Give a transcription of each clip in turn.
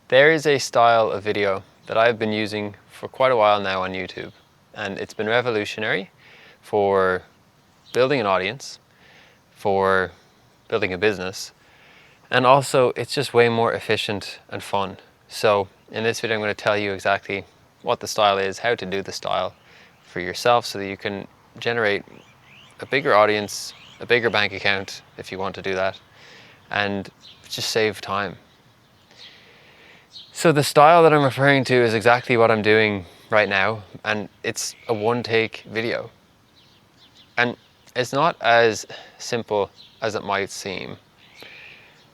There is a style of video that I've been using for quite a while now on YouTube, and it's been revolutionary for building an audience, for building a business, and also it's just way more efficient and fun. So in this video I'm going to tell you exactly what the style is, how to do the style for yourself so that you can generate a bigger audience, a bigger bank account if you want to do that, and just save time. So the style that I'm referring to is exactly what I'm doing right now, and it's a one-take video. And it's not as simple as it might seem.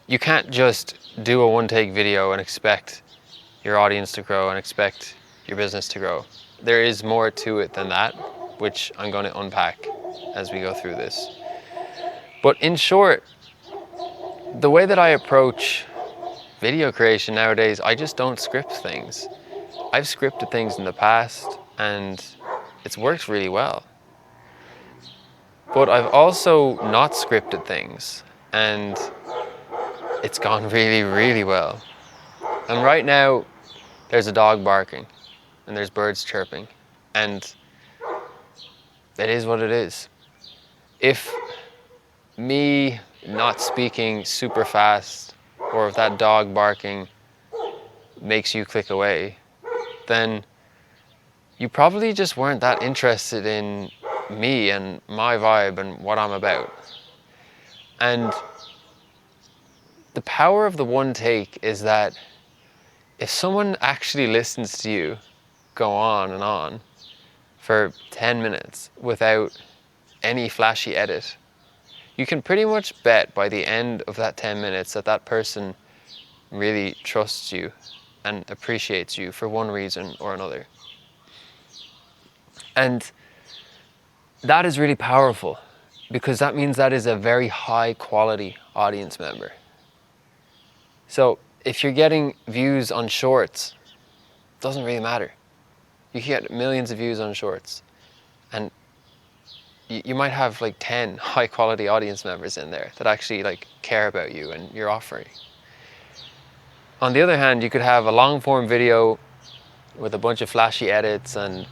You can't just do a one-take video and expect your audience to grow and expect your business to grow. There is more to it than that, which I'm going to unpack as we go through this. But in short, the way that I approach video creation nowadays, I just don't script things. I've scripted things in the past and it's worked really well. But I've also not scripted things and it's gone really, really well. And right now, there's a dog barking and there's birds chirping, and it is what it is. If me not speaking super fast or if that dog barking makes you click away, then you probably just weren't that interested in me and my vibe and what I'm about. And the power of the one take is that if someone actually listens to you go on and on for 10 minutes without any flashy edit, you can pretty much bet by the end of that 10 minutes that that person really trusts you and appreciates you for one reason or another. And that is really powerful because that means that is a very high quality audience member. So if you're getting views on shorts, it doesn't really matter. You can get millions of views on shorts and you might have like 10 high quality audience members in there that actually like care about you and your offering. On the other hand, you could have a long form video with a bunch of flashy edits and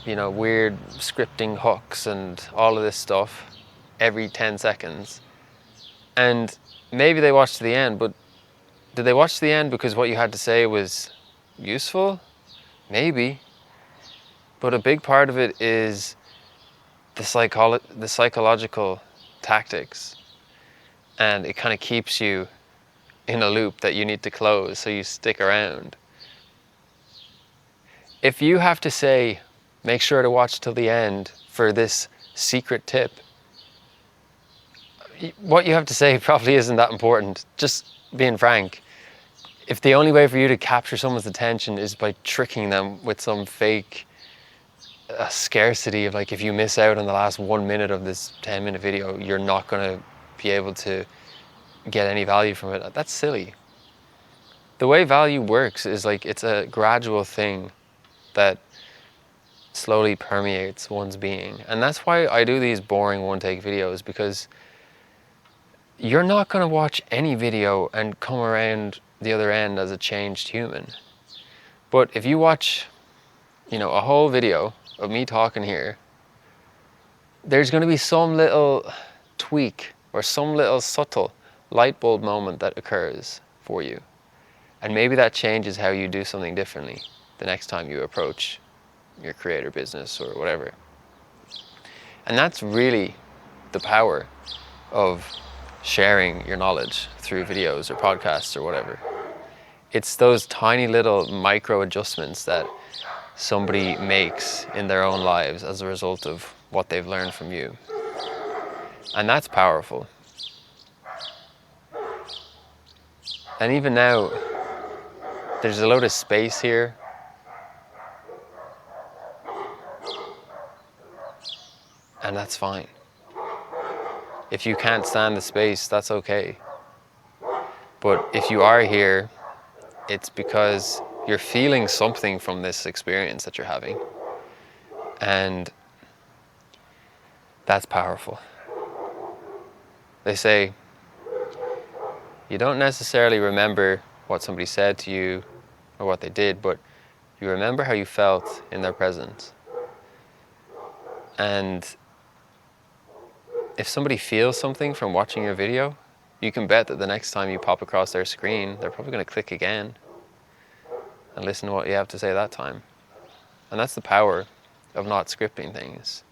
weird scripting hooks and all of this stuff every 10 seconds. And maybe they watch to the end, but did they watch to the end because what you had to say was useful? Maybe. But a big part of it is the psychological tactics. And it kind of keeps you in a loop that you need to close so you stick around. If you have to say, make sure to watch till the end for this secret tip, what you have to say probably isn't that important. Just being frank. If the only way for you to capture someone's attention is by tricking them with some fake scarcity of like, if you miss out on the last 1 minute of this 10-minute video, you're not going to be able to get any value from it, that's silly. The way value works is like it's a gradual thing that slowly permeates one's being. And that's why I do these boring one-take videos, because you're not going to watch any video and come around the other end as a changed human. But if you watch, a whole video of me talking here, there's going to be some little tweak or some little subtle light bulb moment that occurs for you. And maybe that changes how you do something differently the next time you approach your creator business or whatever. And that's really the power of sharing your knowledge through videos or podcasts or whatever. It's those tiny little micro adjustments that somebody makes in their own lives as a result of what they've learned from you. And that's powerful. And even now, there's a load of space here. And that's fine. If you can't stand the space, that's okay. But if you are here, it's because you're feeling something from this experience that you're having. And that's powerful. They say, you don't necessarily remember what somebody said to you or what they did, but you remember how you felt in their presence. And if somebody feels something from watching your video, you can bet that the next time you pop across their screen, they're probably going to click again and listen to what you have to say that time. And that's the power of not scripting things.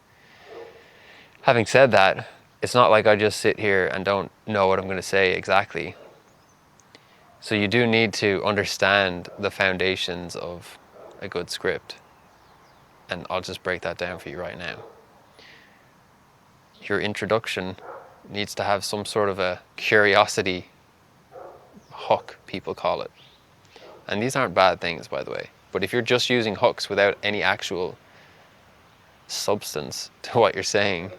Having said that, it's not like I just sit here and don't know what I'm going to say exactly. So you do need to understand the foundations of a good script. And I'll just break that down for you right now. Your introduction needs to have some sort of a curiosity hook, people call it. And these aren't bad things, by the way. But if you're just using hooks without any actual substance to what you're saying,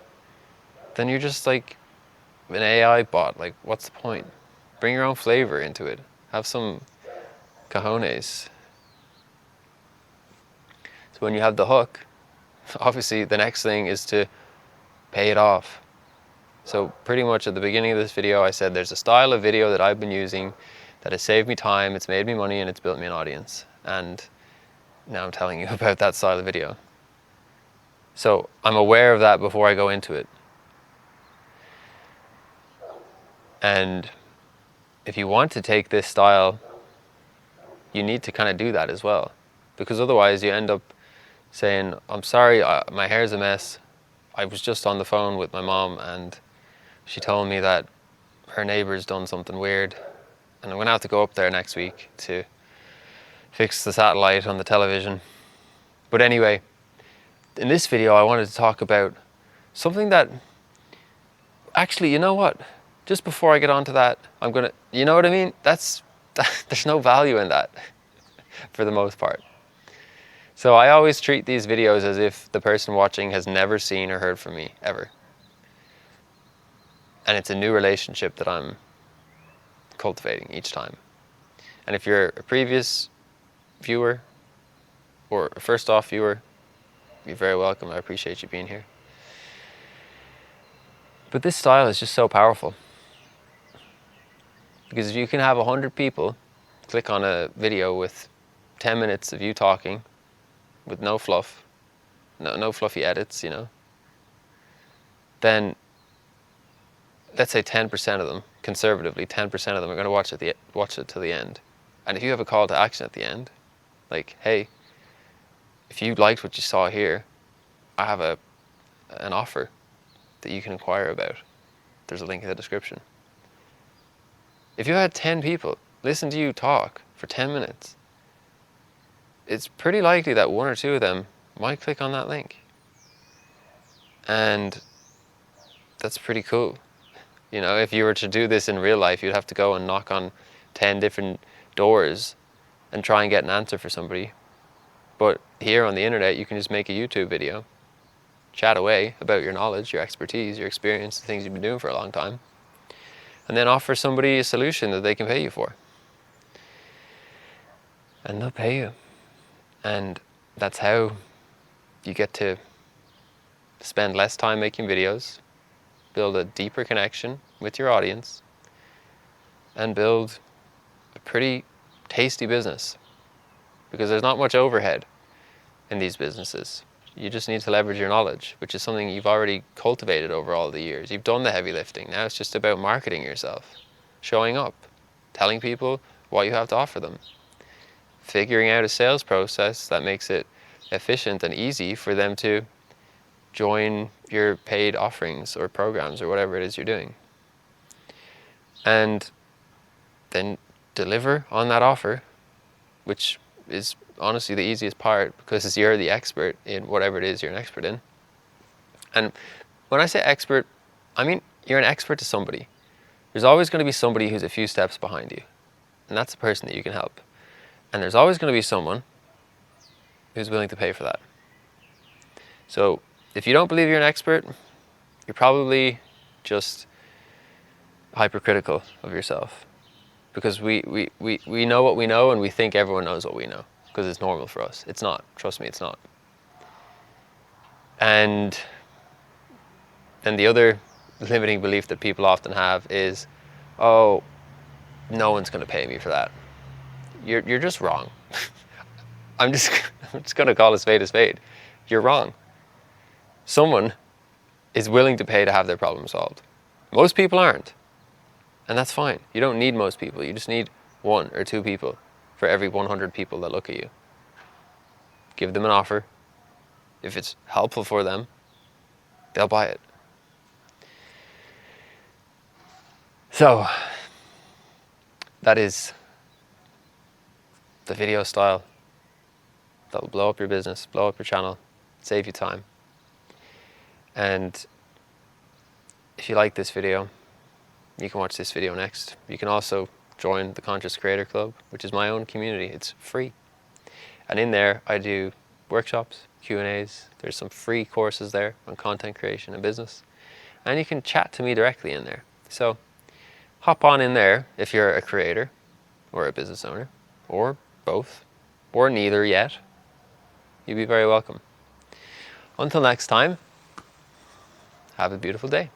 then you're just like an AI bot. Like, what's the point? Bring your own flavor into it. Have some cojones. So when you have the hook, obviously the next thing is to pay it off. So pretty much at the beginning of this video, I said there's a style of video that I've been using that has saved me time, it's made me money, and it's built me an audience. And now I'm telling you about that style of video. So I'm aware of that before I go into it. And if you want to take this style, you need to kind of do that as well. Because otherwise you end up saying, I'm sorry, my hair's a mess. I was just on the phone with my mom and she told me that her neighbor's done something weird. And I'm going to have to go up there next week to fix the satellite on the television. But anyway, in this video I wanted to talk about something that, actually, you know what? Just before I get onto that, you know what I mean? There's no value in that for the most part. So I always treat these videos as if the person watching has never seen or heard from me, ever. And it's a new relationship that I'm cultivating each time. And if you're a previous viewer or a first off viewer, you're very welcome. I appreciate you being here. But this style is just so powerful. Because if you can have 100 people click on a video with 10 minutes of you talking with no fluff, no fluffy edits, you know, then let's say 10% of them, conservatively 10% of them are going to watch it to the end. And if you have a call to action at the end, like, hey, if you liked what you saw here, I have an offer that you can inquire about. There's a link in the description. If you had 10 people listen to you talk for 10 minutes, it's pretty likely that one or two of them might click on that link. And that's pretty cool. You know, if you were to do this in real life, you'd have to go and knock on 10 different doors and try and get an answer for somebody. But here on the internet, you can just make a YouTube video, chat away about your knowledge, your expertise, your experience, the things you've been doing for a long time, and then offer somebody a solution that they can pay you for. And they'll pay you. And that's how you get to spend less time making videos, build a deeper connection with your audience, and build a pretty tasty business. Because there's not much overhead in these businesses. You just need to leverage your knowledge, which is something you've already cultivated over all the years. You've done the heavy lifting. Now it's just about marketing yourself, showing up, telling people what you have to offer them, figuring out a sales process that makes it efficient and easy for them to join your paid offerings or programs or whatever it is you're doing. And then deliver on that offer, which is honestly the easiest part because you're the expert in whatever it is you're an expert in. And when I say expert, I mean you're an expert to somebody. There's always going to be somebody who's a few steps behind you, and that's the person that you can help. And there's always going to be someone who's willing to pay for that. So if you don't believe you're an expert, you're probably just hypercritical of yourself. Because we know what we know and we think everyone knows what we know. Because it's normal for us. It's not. Trust me, it's not. And then the other limiting belief that people often have is, oh, no one's going to pay me for that. you're just wrong. I'm just gonna call a spade a spade. You're wrong. Someone is willing to pay to have their problem solved. Most people aren't. And that's fine. You don't need most people. You just need 1 or 2 people for every 100 people that look at you. Give them an offer. If it's helpful for them, they'll buy it. So, that is the video style that will blow up your business, blow up your channel, save you time. And if you like this video, you can watch this video next. You can also join the Conscious Creator Club, which is my own community. It's free. And in there, I do workshops, Q&As. There's some free courses there on content creation and business. And you can chat to me directly in there. So hop on in there if you're a creator or a business owner, or both, or neither yet. You'd be very welcome. Until next time, have a beautiful day.